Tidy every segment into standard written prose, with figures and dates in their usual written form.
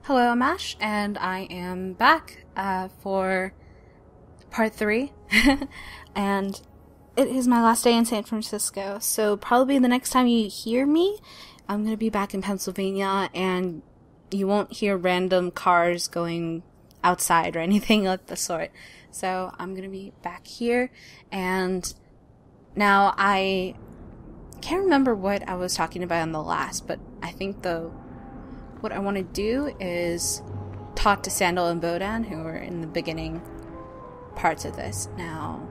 Hello, I'm Ash, and I am back for part 3, and it is my last day in San Francisco, so probably the next time you hear me, I'm going to be back in Pennsylvania, and you won't hear random cars going outside or anything like the sort. So I'm going to be back here, and now I can't remember what I was talking about in the last, but I think what I want to do is talk to Sandal and Bodan, who were in the beginning parts of this. Now,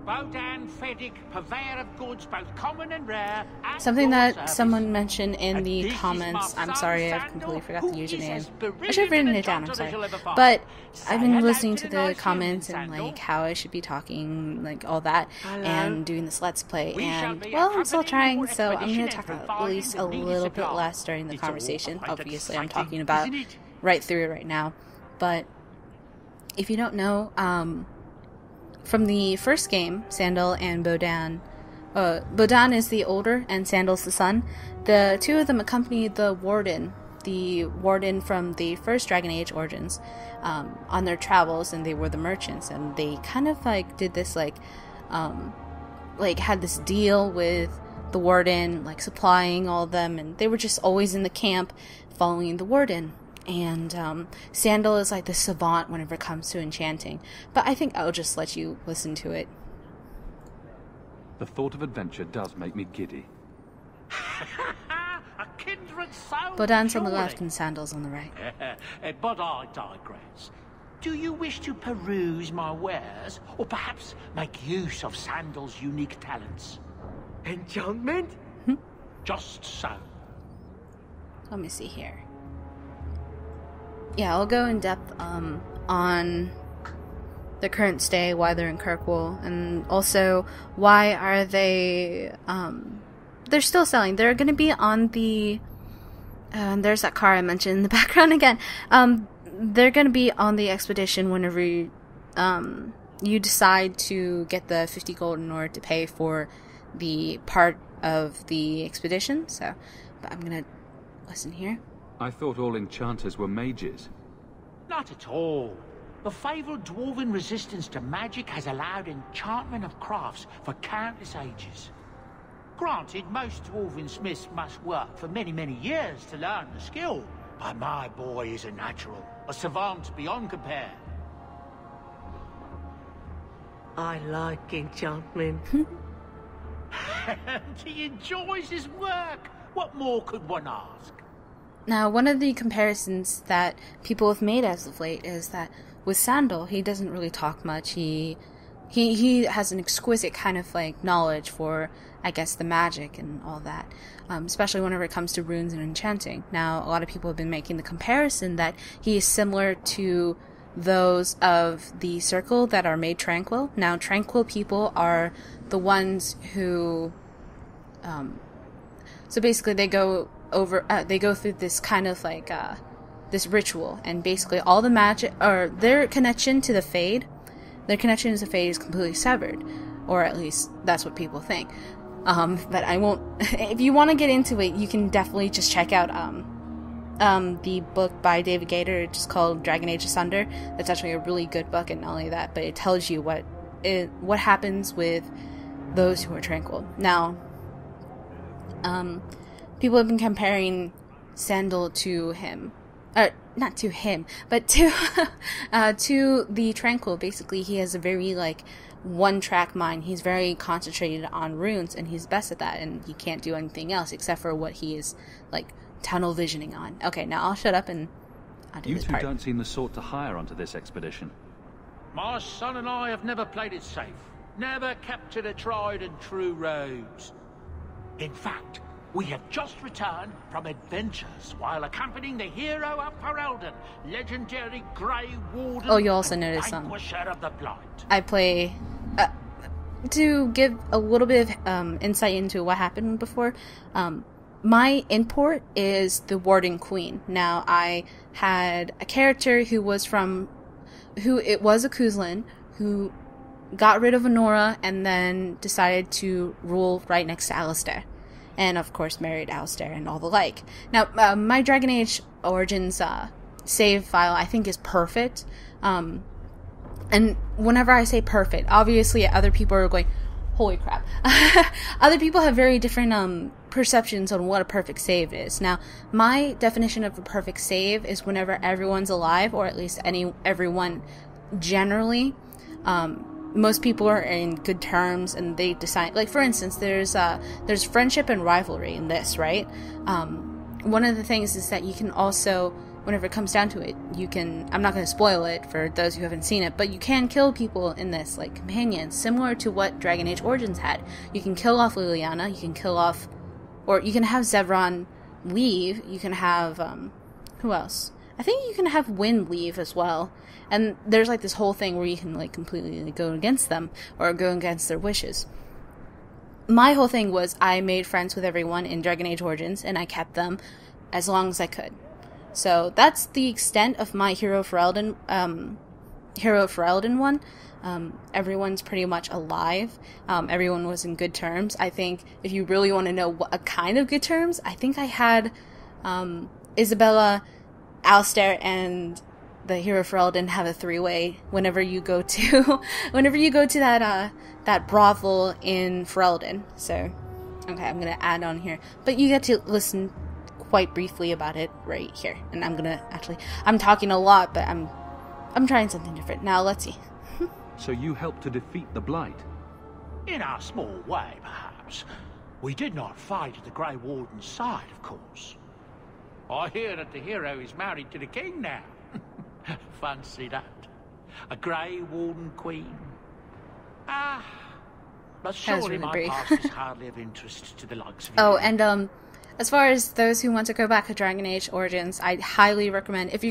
Bodan Feddick, purveyor of goods both common and rare. Something that someone mentioned in the comments, I'm sorry, I've completely forgot the username. I should have written it down, I'm sorry. But I've been listening to the comments and like how I should be talking, like all that, and doing this Let's Play, and well, I'm still trying, so I'm going to talk at least a little bit less during the conversation. Obviously, I'm talking about right through it right now. But if you don't know, from the first game, Sandal and Bodan, Bodan is the older and Sandal's the son. The two of them accompanied the warden from the first Dragon Age Origins, on their travels, and they were the merchants, and they kind of like did this like had this deal with the warden, like supplying all of them, and they were just always in the camp following the warden. And Sandal is like the savant whenever it comes to enchanting. But I think I'll just let you listen to it. The thought of adventure does make me giddy. A kindred soul. Bodan's on the left and Sandal's on the right. But I digress. Do you wish to peruse my wares, or perhaps make use of Sandal's unique talents? Enchantment? Just so. Let me see here. Yeah, I'll go in depth on the current stay, why they're in Kirkwall, and also why are they they're still selling. They're going to be on the there's that car I mentioned in the background again. They're going to be on the expedition whenever you decide to get the 50 gold in order to pay for the part of the expedition. So, but I'm going to listen here. I thought all enchanters were mages. Not at all. The fabled dwarven resistance to magic has allowed enchantment of crafts for countless ages. Granted, most dwarven smiths must work for many, many years to learn the skill, but my boy is a natural, a savant beyond compare. I like enchantment. He enjoys his work. What more could one ask? Now, one of the comparisons that people have made as of late is that with Sandal, he doesn't really talk much. He has an exquisite kind of like knowledge for, I guess, the magic and all that, especially whenever it comes to runes and enchanting. Now, a lot of people have been making the comparison that he is similar to those of the Circle that are made Tranquil. Now, Tranquil people are the ones who, so basically they go through this kind of like this ritual, and basically all the magic, or their connection to the Fade is completely severed, or at least that's what people think. But I won't. If you want to get into it, you can definitely just check out the book by David Gator. It's just called Dragon Age Asunder. That's actually a really good book, and not only that, but it tells you what happens with those who are Tranquil. Now, people have been comparing Sandal to him. Not to him, but to to the Tranquil. Basically, he has a very, like, one-track mind. He's very concentrated on runes, and he's best at that, and he can't do anything else except for what he is, like, tunnel visioning on. Okay, now I'll shut up and I'll do this part. You two don't seem the sort to hire onto this expedition. My son and I have never played it safe. Never kept to the tried and true roads. In fact, we have just returned from adventures while accompanying the hero of Ferelden, legendary Grey Warden. Oh, you also notice of the Blight. I play to give a little bit of insight into what happened before. My import is the Warden Queen. Now, I had a character who was a Kuzlin who got rid of Honora and then decided to rule right next to Alistair. and of course married Alistair and all the like. Now, my Dragon Age Origins save file I think is perfect. And whenever I say perfect, obviously other people are going, holy crap. Other people have very different perceptions on what a perfect save is. Now, my definition of a perfect save is whenever everyone's alive, or at least everyone generally. Most people are in good terms, and they decide, like, for instance, there's friendship and rivalry in this, right? One of the things is that you can also, whenever it comes down to it, you can, I'm not going to spoil it for those who haven't seen it, but you can kill people in this, like companions, similar to what Dragon Age Origins had. You can kill off Liliana, you can kill off, or you can have Zevran leave, you can have, who else? I think you can have Wynn leave as well. And there's like this whole thing where you can like completely go against them, or go against their wishes. My whole thing was I made friends with everyone in Dragon Age Origins, and I kept them as long as I could. So that's the extent of my Hero Ferelden one. Everyone's pretty much alive. Everyone was in good terms. I think if you really want to know what a kind of good terms, I think I had Isabella, Alistair, and the Hero Ferelden have a three-way whenever you go to that brothel in Ferelden. So, okay, I'm gonna add on here, but you get to listen quite briefly about it right here. And I'm talking a lot, but I'm trying something different. Now, let's see. So you helped to defeat the Blight? In our small way, perhaps. We did not fight at the Grey Warden's side, of course. I hear that the hero is married to the king now. Fancy that. A Grey Warden queen. But surely my past is hardly of interest to the likes of you. Oh, and as far as those who want to go back to Dragon Age Origins, I highly recommend, if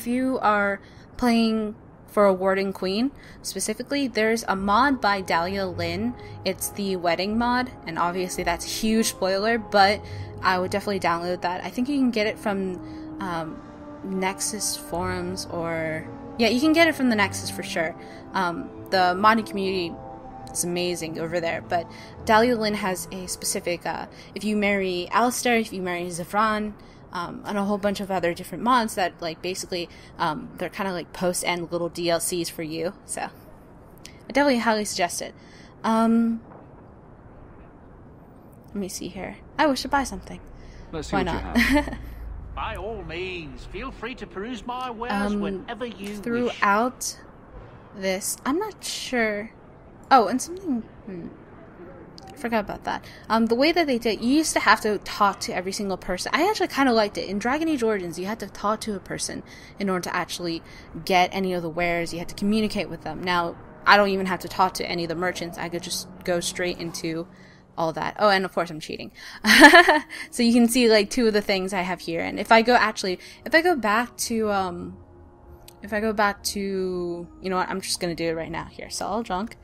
you are playing for a Warden Queen, specifically, there's a mod by Dahlia Lynn. It's the wedding mod, and obviously that's a huge spoiler, but I would definitely download that. I think you can get it from Nexus forums, or yeah, you can get it from the Nexus for sure. The modding community is amazing over there, but Dahlia Lynn has a specific, if you marry Alistair, if you marry Zevran, and a whole bunch of other different mods that, like, basically, they're kind of like post-end little DLCs for you, so I definitely highly suggest it. Let me see here. I wish to buy something. Let's see Why what not? you have. By all means, feel free to peruse my wares whenever you wish. Throughout this, I'm not sure. Oh, and something. I forgot about that. The way that they did, you used to have to talk to every single person. I actually kind of liked it. In Dragon Age Origins, you had to talk to a person in order to actually get any of the wares. You had to communicate with them. Now, I don't even have to talk to any of the merchants. I could just go straight into all that. Oh, and of course I'm cheating. So you can see like two of the things I have here. And if I go back to, you know what, I'm just gonna do it right now. Here, sell junk.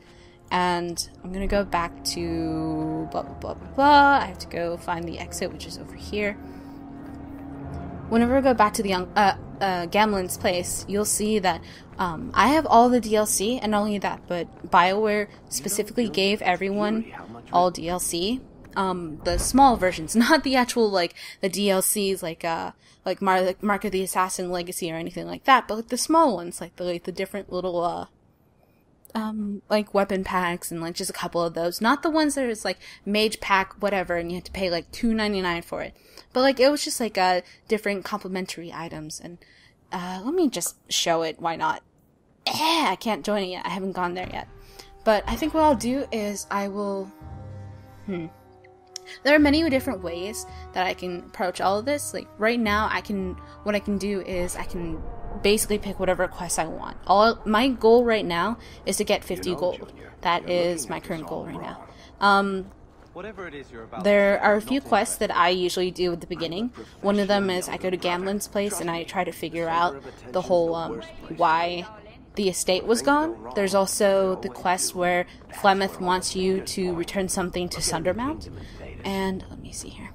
And I'm gonna go back to blah, blah, blah, blah, blah. I have to go find the exit, which is over here. Whenever I go back to the Gamlen's place, you'll see that I have all the DLC, and not only that, but BioWare specifically gave everyone all DLC. The small versions, not the actual, like, the DLCs, like Mark of the Assassin Legacy or anything like that, but like the small ones, like the different little, like weapon packs and like just a couple of those. Not the ones that is like mage pack, whatever, and you have to pay like $2.99 for it. But like, it was just like, different complimentary items. And, let me just show it. Why not? I can't join it yet. I haven't gone there yet. But I think what I'll do is I will, there are many different ways that I can approach all of this. Like, right now, what I can do is I can basically pick whatever quest I want. My goal right now is to get 50 gold. That is my current goal right now. There are a few quests that I usually do at the beginning. One of them is I go to Gamlen's place and I try to figure out the whole, why the estate was gone. There's also the quest where Flemeth wants you to return something to Sundermount. And let me see here.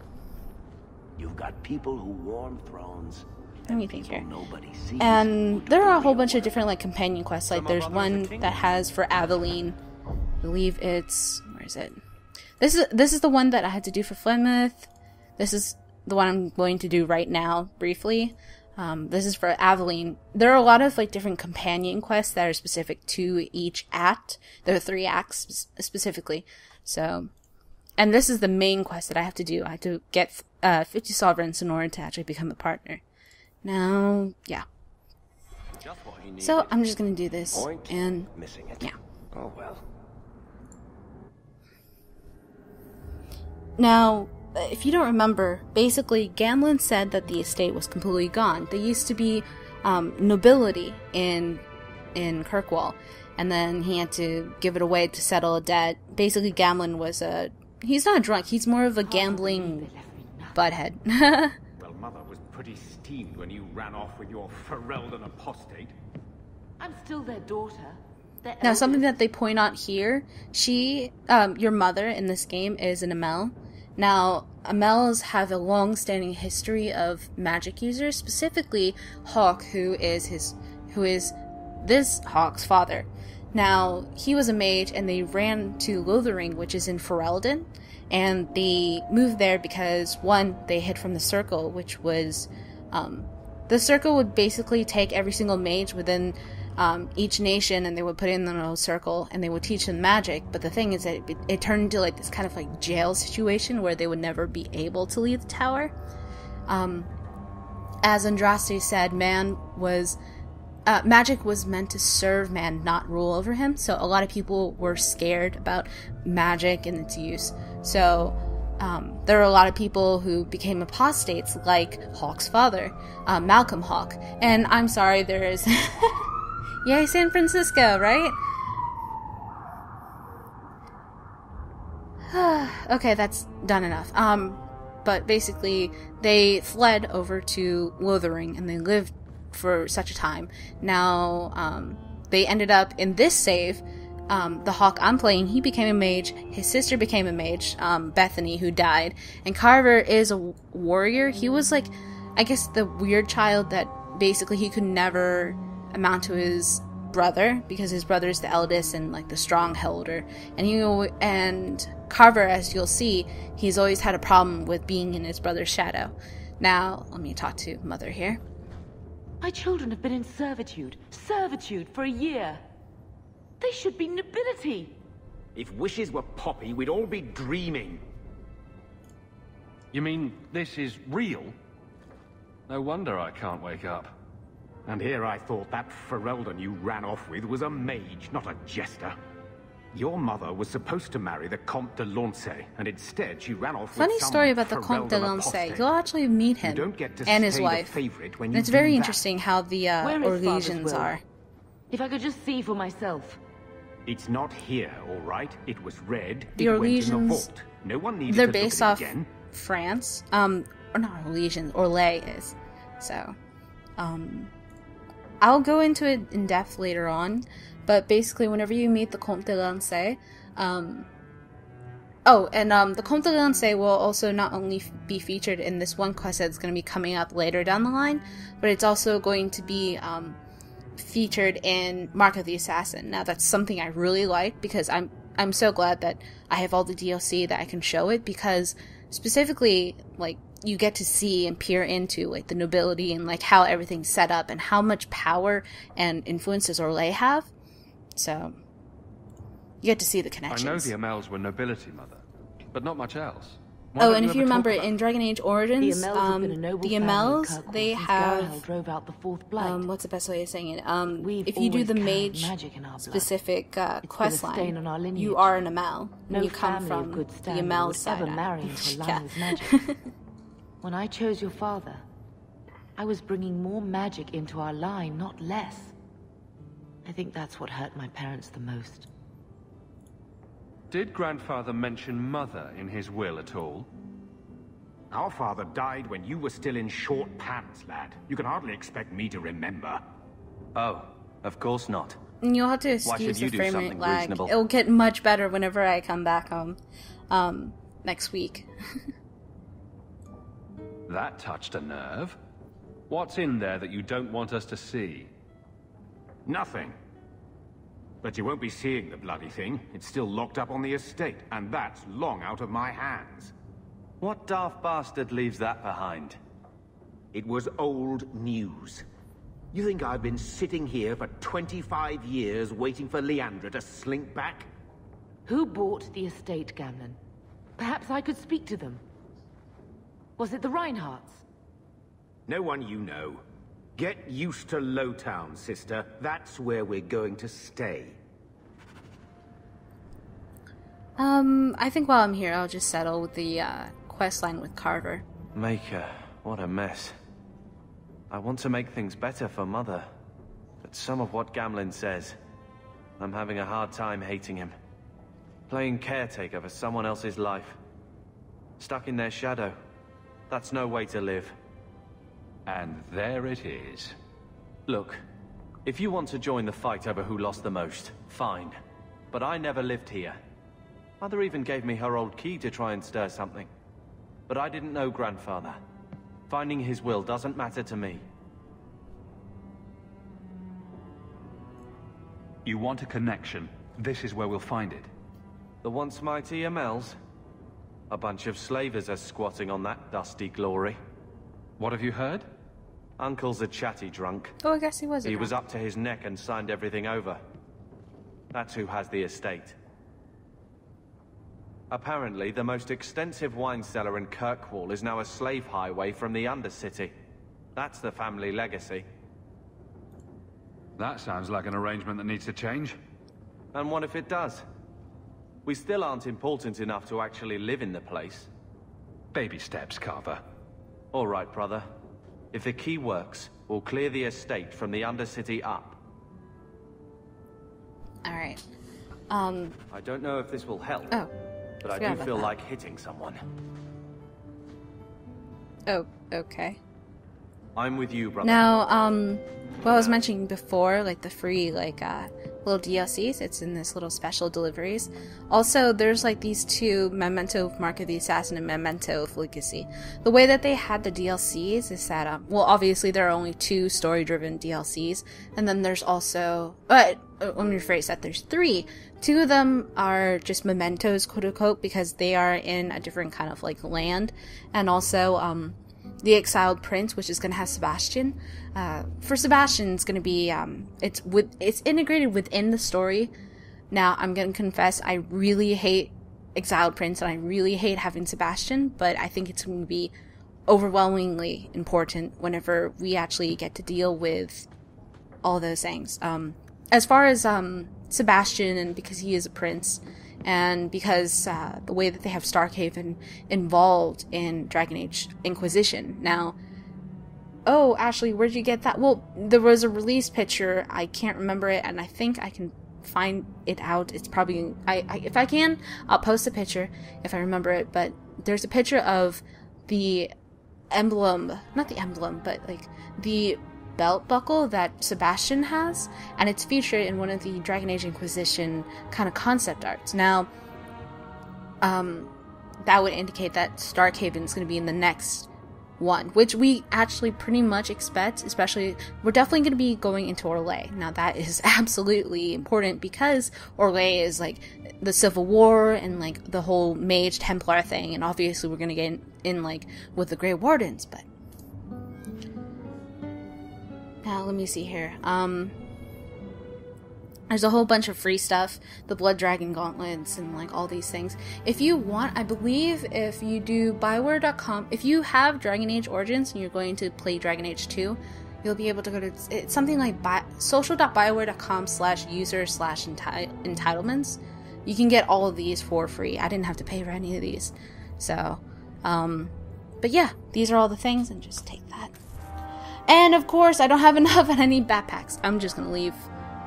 You've got people who warm thrones. Let me think here. And there are a whole bunch of different like companion quests. Like there's one that has for Aveline. I believe it's, where is it? This is the one that I had to do for Flemeth. This is the one I'm going to do right now, briefly. This is for Aveline. There are a lot of like different companion quests that are specific to each act. There are 3 acts specifically. So, and this is the main quest that I have to do. I have to get 50 sovereigns in order to actually become a partner. Now, yeah. So I'm just gonna do this, and missing it. Yeah. Oh well. Now, if you don't remember, basically Gamlen said that the estate was completely gone. There used to be nobility in Kirkwall, and then he had to give it away to settle a debt. Basically, Gamlen was he's not drunk, he's more of a gambling butthead. Well, Mother was pretty steamed when you ran off with your Ferelden apostate. I'm still their daughter. Now, something that they point out here, your mother in this game is an Amel. Now, Amels have a long-standing history of magic users, specifically Hawke, who is this Hawke's father. Now, he was a mage, and they ran to Lothering, which is in Ferelden, and they moved there because, one, they hid from the Circle, which was, the Circle would basically take every single mage within each nation, and they would put it in the little circle, and they would teach them magic. But the thing is that it turned into like this kind of like jail situation where they would never be able to leave the tower. As Andraste said, magic was meant to serve man, not rule over him. So a lot of people were scared about magic and its use. So there are a lot of people who became apostates, like Hawke's father, Malcolm Hawke. And I'm sorry, there is... Yay, San Francisco, right? Okay, that's done enough. But basically, they fled over to Lothering, and they lived for such a time. Now, they ended up in this save. The Hawke I'm playing, he became a mage. His sister became a mage, Bethany, who died. And Carver is a warrior. He was like, I guess, the weird child that basically he could never amount to his brother, because his brother is the eldest and like the strongholder. And Carver, as you'll see, he's always had a problem with being in his brother's shadow. Now, let me talk to Mother here. My children have been in servitude for a year. They should be nobility. If wishes were poppy, we'd all be dreaming. You mean this is real? No wonder I can't wake up. And here I thought that Ferelden you ran off with was a mage, not a jester. Your mother was supposed to marry the Comte de Lancey, and instead she ran off with Funny some story about the Comte de Lancey. You'll actually meet him and his wife. And it's very interesting how the Orlaisians are. If I could just see for myself. It's not here, all right? It was read. The Orlaisians, no one needed they're to based look at off it again. France. Or not Orlaisians, Orlais is. So, I'll go into it in depth later on, but basically whenever you meet the Comte de Lancey, the Comte de Lancey will also not only be featured in this one quest that's going to be coming up later down the line, but it's also going to be featured in Mark of the Assassin. Now that's something I really like, because I'm so glad that I have all the DLC that I can show it, because specifically, like, you get to see and peer into like the nobility and like how everything's set up and how much power and influence does Orlais have. So you get to see the connections. I know the Amels were nobility, Mother, but not much else. And if you remember in Dragon Age Origins, the Amels, they have drove out the fourth blight. what's the best way of saying it? If you do the mage specific quest line, you are an Amel. No, you come from the Amel side. Marry into a line of magic. When I chose your father, I was bringing more magic into our line, not less. I think that's what hurt my parents the most. Did Grandfather mention Mother in his will at all? Our father died when you were still in short pants, lad. You can hardly expect me to remember. Oh, of course not. And you'll have to excuse the frame rate lag. It'll get much better whenever I come back home next week. That touched a nerve. What's in there that you don't want us to see? Nothing. But you won't be seeing the bloody thing. It's still locked up on the estate, and that's long out of my hands. What daft bastard leaves that behind? It was old news. You think I've been sitting here for 25 years waiting for Leandra to slink back? Who bought the estate, Gamlen? Perhaps I could speak to them. Was it the Reinhardts? No one you know. Get used to Lowtown, sister. That's where we're going to stay. I think while I'm here, I'll just settle with the quest line with Carver. Maker, what a mess. I want to make things better for Mother, but some of what Gamlen says, I'm having a hard time hating him. Playing caretaker for someone else's life. Stuck in their shadow. That's no way to live. And there it is. Look, if you want to join the fight over who lost the most, fine. But I never lived here. Mother even gave me her old key to try and stir something. But I didn't know Grandfather. Finding his will doesn't matter to me. You want a connection? This is where we'll find it. The once mighty Amels? A bunch of slavers are squatting on that dusty glory. What have you heard? Uncle's a chatty drunk. Oh, I guess he was. He was up to his neck and signed everything over. That's who has the estate. Apparently, the most extensive wine cellar in Kirkwall is now a slave highway from the Undercity. That's the family legacy. That sounds like an arrangement that needs to change. And what if it does? We still aren't important enough to actually live in the place. Baby steps, Carver. All right, brother. If the key works, we'll clear the estate from the Undercity up. Alright. I don't know if this will help. Oh. But I do feel like hitting someone. Oh, okay. I'm with you, brother. Now, what I was mentioning before, like the free, like, little DLCs, it's in this little special deliveries. Also, there's like these two, Memento of Mark of the Assassin and Memento of Legacy. The way that they had the DLCs is that, well, obviously there are only 2 story-driven DLCs, and then there's also, let me rephrase that, there's 3. 2 of them are just mementos, quote-unquote, because they are in a different kind of, like, land, and also, the Exiled Prince, which is going to have Sebastian. For Sebastian, it's going to be, it's integrated within the story. Now, I'm going to confess, I really hate Exiled Prince, and I really hate having Sebastian, but I think it's going to be overwhelmingly important whenever we actually get to deal with all those things. As far as, Sebastian, and because he is a prince, and because the way that they have Starkhaven involved in Dragon Age Inquisition. Now, oh, Ashley, where'd you get that? Well, there was a release picture, I can't remember it, and I think I can find it out. It's probably, if I can, I'll post a picture if I remember it, but there's a picture of the emblem, not the emblem, but like the belt buckle that Sebastian has, and it's featured in one of the Dragon Age Inquisition kind of concept arts. Now, that would indicate that Starkhaven is going to be in the next one, which we actually pretty much expect, especially, we're definitely going to be going into Orlais. Now, that is absolutely important because Orlais is like the Civil War and like the whole Mage Templar thing, and obviously we're going to get in like with the Grey Wardens, but now, let me see here. There's a whole bunch of free stuff. The Blood Dragon Gauntlets and, like, all these things. If you want, I believe if you do Bioware.com, if you have Dragon Age Origins and you're going to play Dragon Age 2, you'll be able to go to, it's something like social.bioware.com/user/entitlements. You can get all of these for free. I didn't have to pay for any of these. So, but yeah, these are all the things, and just take that. And of course, I don't have enough and I need backpacks. I'm just gonna leave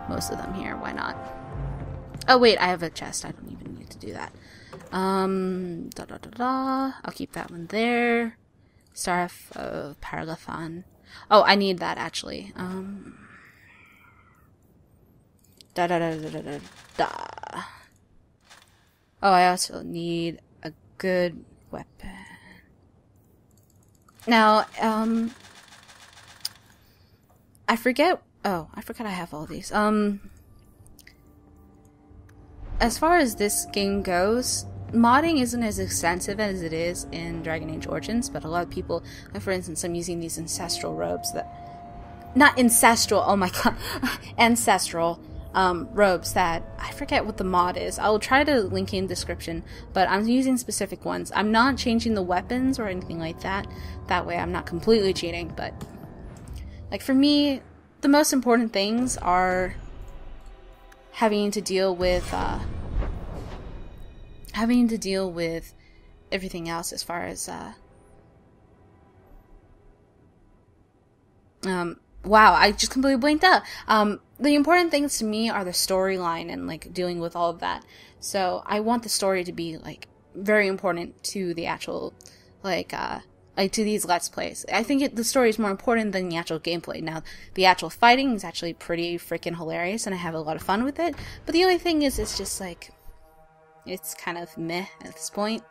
most of them here. Why not? Oh wait, I have a chest. I don't even need to do that. I'll keep that one there. Staff of Paralathon. Oh, I need that actually. Oh, I also need a good weapon. Now, I forget. Oh, I forgot I have all these. as far as this game goes, modding isn't as extensive as it is in Dragon Age Origins, but a lot of people, like for instance, I'm using these ancestral robes that, not ancestral, oh my god, ancestral robes that, I forget what the mod is. I'll try to link in description, but I'm using specific ones. I'm not changing the weapons or anything like that. That way I'm not completely cheating, but like for me, the most important things are having to deal with everything else as far as wow, I just completely blanked out. The important things to me are the storyline and like dealing with all of that. So I want the story to be like very important to the actual like to these Let's Plays. I think the story is more important than the actual gameplay. Now, the actual fighting is actually pretty freaking hilarious, and I have a lot of fun with it. But the only thing is, it's just like, it's kind of meh at this point.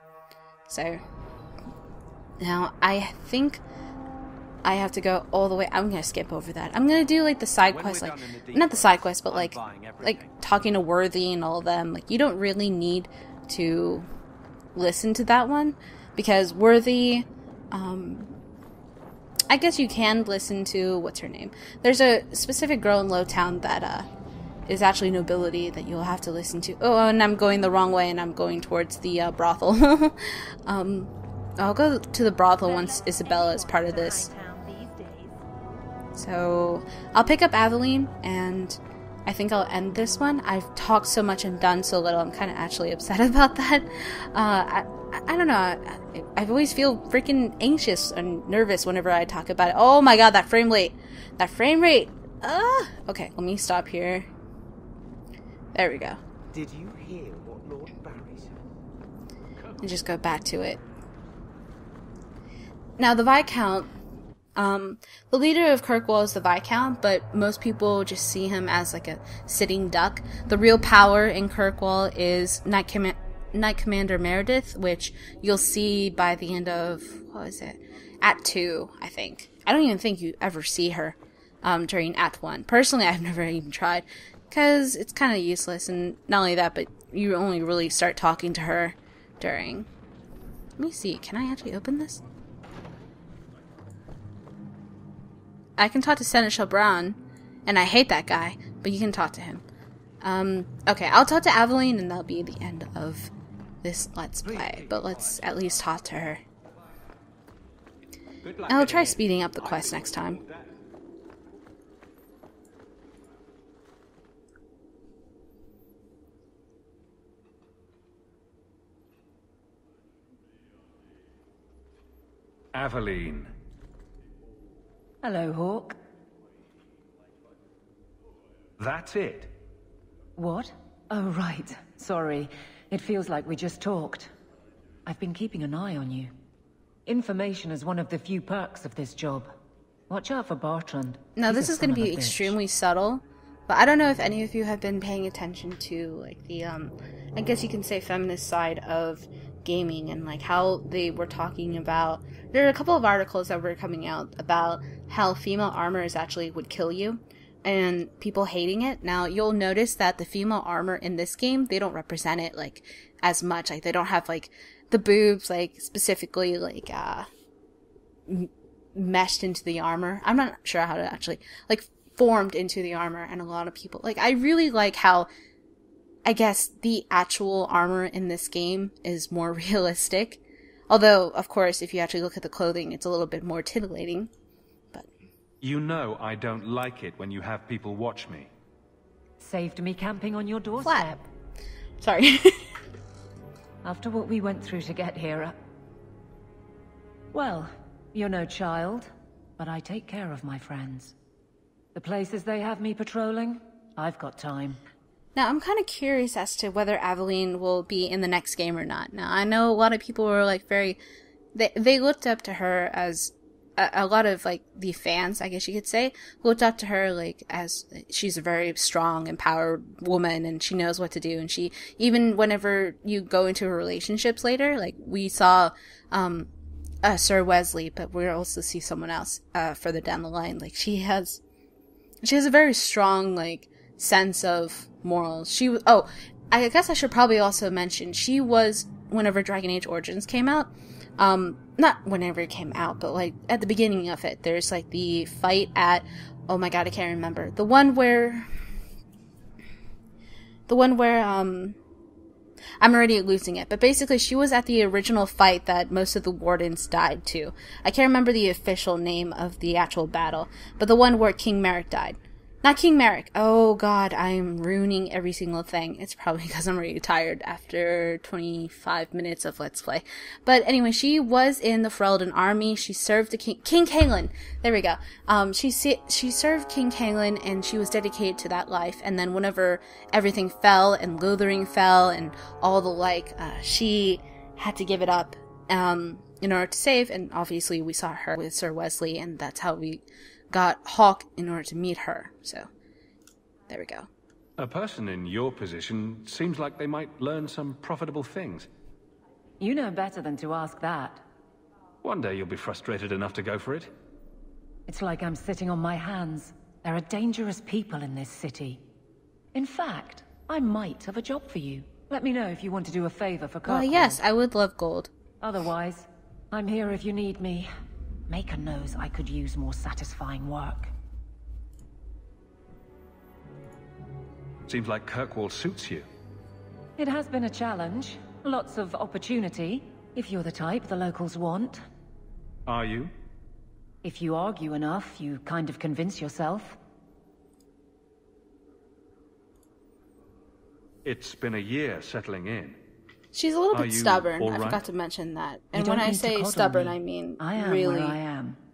So, now, I think I have to go all the way. I'm gonna skip over that. I'm gonna do like the side quest, like, not the side quest, but like talking to Worthy and all of them. Like, you don't really need to listen to that one, because Worthy, I guess you can listen to, what's her name? There's a specific girl in Lowtown that, is actually nobility that you'll have to listen to. Oh, and I'm going the wrong way, and I'm going towards the, brothel. I'll go to the brothel once Isabella is part of this. So, I'll pick up Aveline, and I think I'll end this one. I've talked so much and done so little, I'm kind of actually upset about that. I don't know, I always feel freaking anxious and nervous whenever I talk about it. Oh my god, that frame rate! That frame rate! Okay, let me stop here. There we go. Did you hear what Lord Barry said? And just go back to it. Now, the Viscount, the leader of Kirkwall is the Viscount, but most people just see him as like a sitting duck. The real power in Kirkwall is Knight Commander Meredith, which you'll see by the end of, what is it? Act 2, I think. I don't even think you ever see her during Act 1. Personally, I've never even tried, because it's kind of useless, and not only that, but you only really start talking to her during... Let me see, can I actually open this? I can talk to Seneschal Brown, and I hate that guy, but you can talk to him. Okay, I'll talk to Aveline, and that'll be the end of this Let's Play, but let's at least talk to her. I'll try speeding up the quest next time. Aveline. Hello, Hawke. That's it? What? Oh, right. Sorry. It feels like we just talked. I've been keeping an eye on you. Information is one of the few perks of this job. Watch out for Bartrand. Now, this is going to be extremely subtle, but I don't know if any of you have been paying attention to, like, the, I guess you can say feminist side of gaming, and, like, how they were talking about... There are a couple of articles that were coming out about how female armor is actually would kill you, and people hating it. Now, you'll notice that the female armor in this game, they don't represent it, like, as much. Like, they don't have, like, the boobs, like, specifically, like, meshed into the armor. I'm not sure how to actually, like, formed into the armor, and a lot of people, like, I really like how, I guess, the actual armor in this game is more realistic. Although, of course, if you actually look at the clothing, it's a little bit more titillating. But you know I don't like it when you have people watch me. Saved me camping on your doorstep. Flat. Sorry. After what we went through to get here, well, you're no child, but I take care of my friends. The places they have me patrolling, I've got time. Now, I'm kind of curious as to whether Aveline will be in the next game or not. Now, I know a lot of people were, like, very... They looked up to her as... A lot of, like, the fans, I guess you could say, looked up to her, like, as she's a very strong, empowered woman, and she knows what to do, and she... Even whenever you go into her relationships later, like, we saw, Sir Wesley, but we'll also see someone else, further down the line. Like, she has a very strong, like, sense of morals. I guess I should probably also mention, she was, whenever Dragon Age Origins came out, not whenever it came out, but, like, at the beginning of it, there's, like, the fight at, oh my god, I can't remember, the one where, I'm already losing it, but basically she was at the original fight that most of the Wardens died to. I can't remember the official name of the actual battle, but the one where King Merrick died. Not King Merrick. Oh god, I'm ruining every single thing. It's probably because I'm really tired after 25 minutes of Let's Play. But anyway, she was in the Ferelden army. She served the King Cailan. There we go. She served King Cailan, and she was dedicated to that life. And then whenever everything fell, and Lothering fell, and all the like, she had to give it up in order to save. And obviously we saw her with Sir Wesley, and that's how we got Hawke in order to meet her. So, there we go. A person in your position seems like they might learn some profitable things. You know better than to ask that. One day you'll be frustrated enough to go for it. It's like I'm sitting on my hands. There are dangerous people in this city. In fact, I might have a job for you. Let me know if you want to do a favor for Kirkwood. Well, yes, I would love gold. Otherwise, I'm here if you need me. Maker knows I could use more satisfying work. Seems like Kirkwall suits you. It has been a challenge. Lots of opportunity, if you're the type the locals want. Are you? If you argue enough, you kind of convince yourself. It's been a year settling in. She's a little bit stubborn. All I right? forgot to mention that. And when I say stubborn, I mean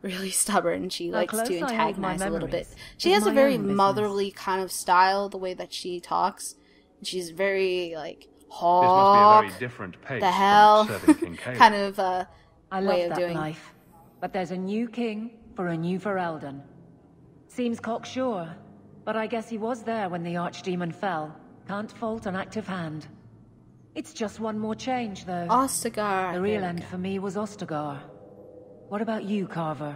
really stubborn. She likes to antagonize a little bit. She has a very motherly kind of style, the way that she talks. She's very, like, Hawke, this must be a very different pace the hell, from serving King Cailan. kind of I way love of that doing. life. But there's a new king for a new Ferelden. Seems cocksure, but I guess he was there when the Archdemon fell. Can't fault an active hand. It's just one more change, though. Ostagar. The real end for me was Ostagar. What about you, Carver?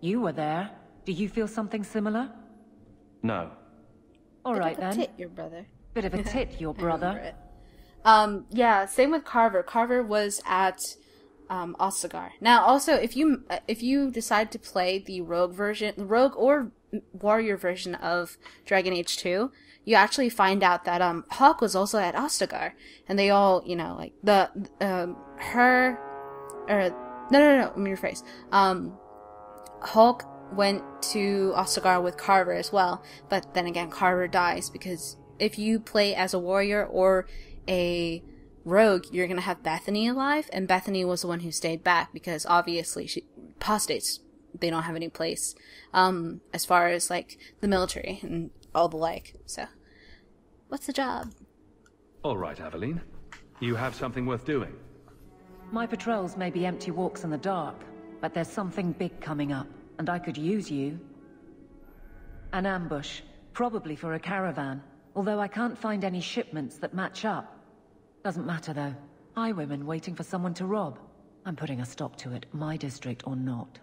You were there. Do you feel something similar? No. All right, Bit of a then. tit, your brother. Bit of a tit, your brother. Yeah, same with Carver. Carver was at Ostagar. Now, also, if you decide to play the rogue version, the rogue or warrior version of Dragon Age 2, you actually find out that Hawke was also at Ostagar, and they all, you know, like no, let me rephrase. Hawke went to Ostagar with Carver as well, but then again, Carver dies because if you play as a warrior or a rogue, you're gonna have Bethany alive, and Bethany was the one who stayed back because obviously apostates, they don't have any place as far as like the military and all the like. So what's the job? All right, Aveline. You have something worth doing. My patrols may be empty walks in the dark, but there's something big coming up, and I could use you. An ambush, probably for a caravan, although I can't find any shipments that match up. Doesn't matter though. Highwaymen waiting for someone to rob. I'm putting a stop to it, my district or not.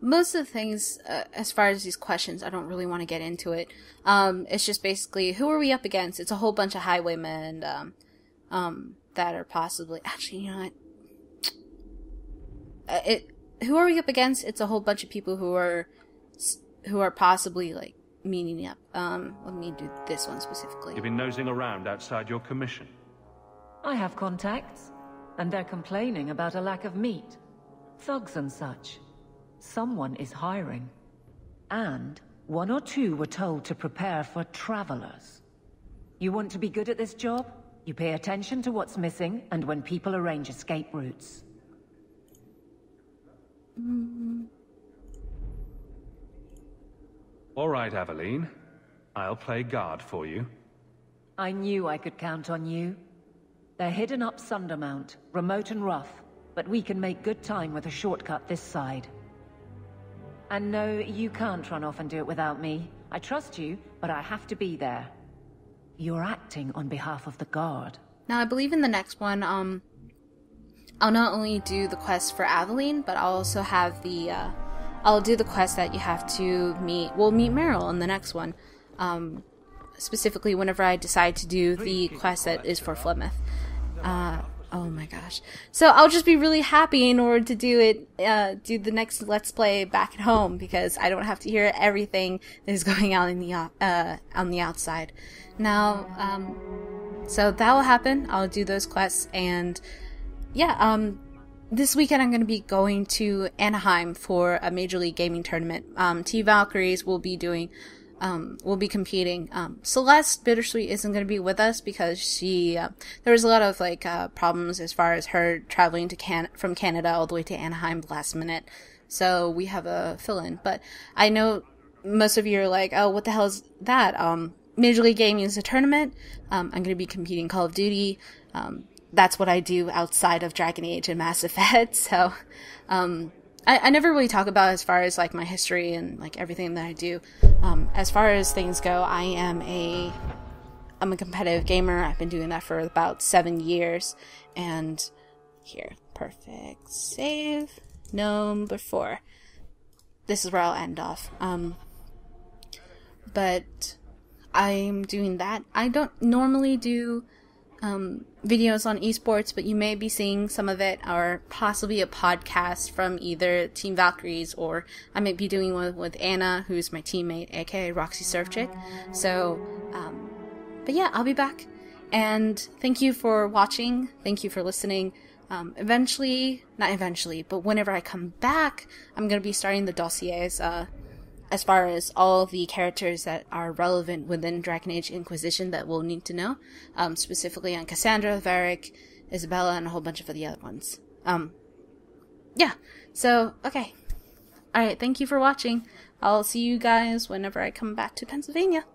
Most of the things, as far as these questions, I don't really want to get into it. It's just basically, who are we up against? It's a whole bunch of highwaymen, that are possibly, actually, you know what? Who are we up against? It's a whole bunch of people who are possibly, like, meeting up. Let me do this one specifically. You've been nosing around outside your commission. I have contacts, and they're complaining about a lack of meat. Thugs and such. Someone is hiring. And one or two were told to prepare for travelers. You want to be good at this job? You pay attention to what's missing, and when people arrange escape routes. All right, Aveline. I'll play guard for you. I knew I could count on you. They're hidden up Sundermount, remote and rough, but we can make good time with a shortcut this side. And no, you can't run off and do it without me. I trust you, but I have to be there. You're acting on behalf of the Guard. Now, I believe in the next one, I'll not only do the quest for Aveline, but I'll also have the, I'll do the quest that you have to meet, we'll meet Meryl in the next one. specifically whenever I decide to do the quest that is for Flemeth. Oh my gosh. So I'll just be really happy in order to do it, do the next Let's Play back at home, because I don't have to hear everything that is going on in the, on the outside. Now, so that will happen. I'll do those quests, and yeah, this weekend I'm going to be going to Anaheim for a Major League Gaming tournament. Team Valkyries will be doing, will be competing. Celeste Bittersweet isn't going to be with us because she, there was a lot of, like, problems as far as her traveling to from Canada all the way to Anaheim last minute. So we have a fill-in. But I know most of you are like, oh, what the hell is that? Major League Gaming is a tournament. I'm going to be competing Call of Duty. That's what I do outside of Dragon Age and Mass Effect. So, I never really talk about as far as, like, my history and, like, everything that I do. As far as things go, I'm a competitive gamer. I've been doing that for about 7 years. And here, perfect save, number 4. This is where I'll end off. But I'm doing that. I don't normally do videos on esports, but you may be seeing some of it, or possibly a podcast from either Team Valkyries, or I might be doing one with Anna, who's my teammate, aka Roxy Surf Chick. So, but yeah, I'll be back. And thank you for watching. Thank you for listening. Eventually, not eventually, but whenever I come back, I'm going to be starting the dossiers, as far as all the characters that are relevant within Dragon Age Inquisition that we'll need to know, specifically on Cassandra, Varric, Isabella, and a whole bunch of the other ones. Yeah, so, okay. Alright, thank you for watching. I'll see you guys whenever I come back to Pennsylvania.